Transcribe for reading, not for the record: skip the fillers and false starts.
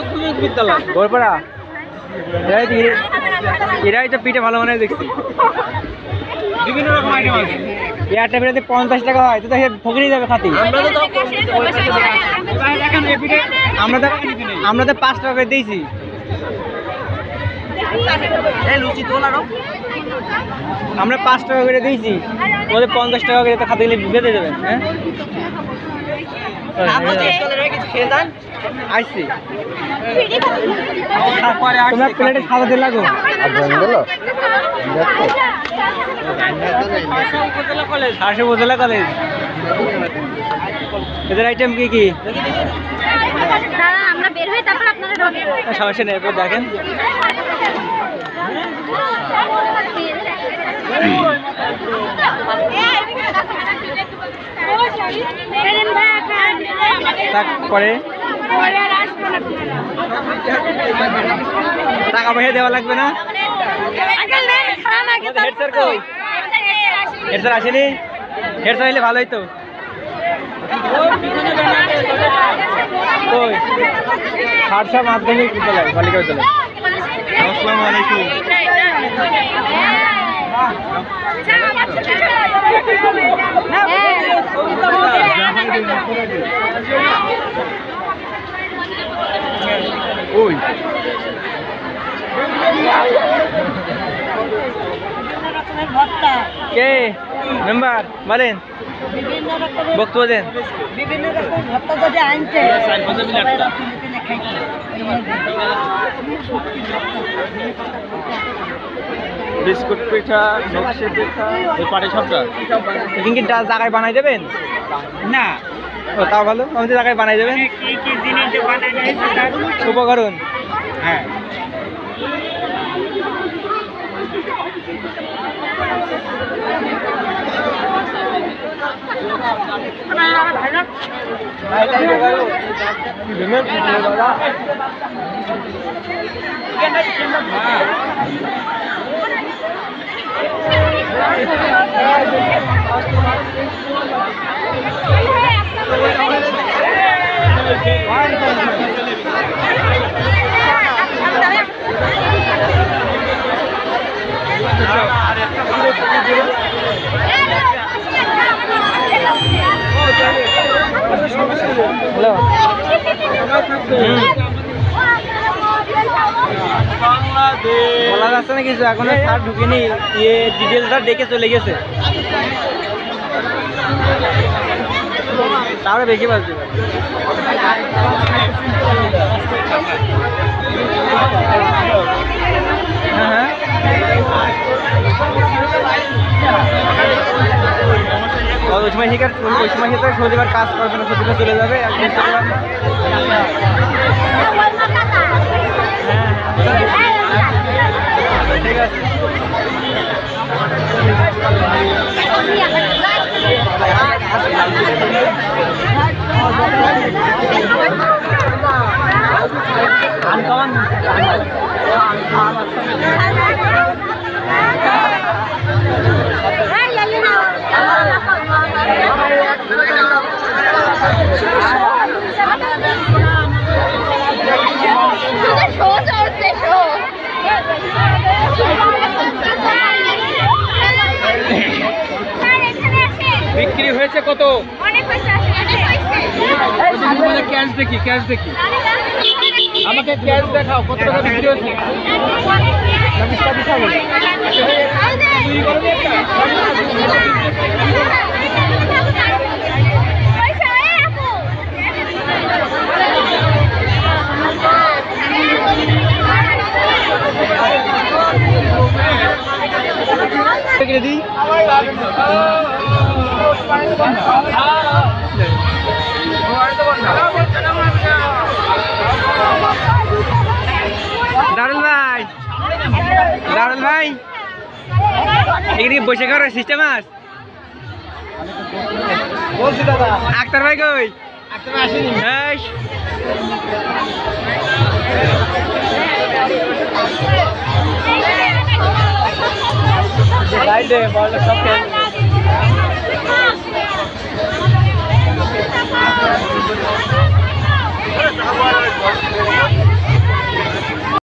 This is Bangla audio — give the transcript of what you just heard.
মাধ্যমিক বিদ্যালয় গোলপাড়া। এরাই তো পিঠে ভালো মানে দেখছি, বিভিন্ন রকম আইটেম আছে। একটা পিঠাতে 50 টাকা হয়, তো ফকিরি যাবে খাতি। আমরা তো 5 টাকা করে দিয়েছি। আমরা 5 টাকা করে দিয়েছি, ওদের 50 টাকা করে খাতে গেলে বেঁধে দেবেন। হ্যাঁ আসছি, তোমরা প্লেটে খাওয়াতে লাগো। উপজেলা কলেজ, এদের আইটেম কি কি? সমস্যা নেই, এরপর দেখেন। তারপরে টাকা পয়সা দেওয়া লাগবে না? হেড স্যার কই? হেড স্যার আসেনি? হেড স্যার এলে ভালোই তো। কই? হাটসা মাধ্যমিক বিদ্যালয়, বালিকা বিদ্যালয়। আসসালামু আলাইকুম। ওই কে মেম্বার বলেন, বক্তব্য দেন। বিভিন্ন রকম ভর্তা যদি আনছে বিস্কুট পিঠা, নকশি পিঠা, পাটি সাপটা কি জায়গায় বানাই দেবেন? না, ও তাও ভালো, আমি তো জায়গায় বানাই দেবেন। উপকরণ হ্যাঁ বলা যাচ্ছে না কিছু, এখনো স্যার ঢুকেনি, ডিটেলসটা ডেকে চলে গেছে, তাহলে বেশি বাজবে। হ্যাঁ ওই সময় শিকার, ওই সময় শিকার শনিবার কাজ করবে না, শনিবার চলে যাবে। ঠিক আছে, বিক্রি হয়েছে কত? ক্যাশ দেখি, ক্যাশ দেখি, আমাকে ক্যাশ দেখাও, কত টাকা বিক্রি হয়েছে? দারুল ভাই, দারুল ভাই, এখানে বসে খাওয়ার সিস্টেম আছে? বলছি দাদা। আক্তার ভাই কই? আক্তার ভাই আসেনি। লাইট দে, বল সব খেয়ে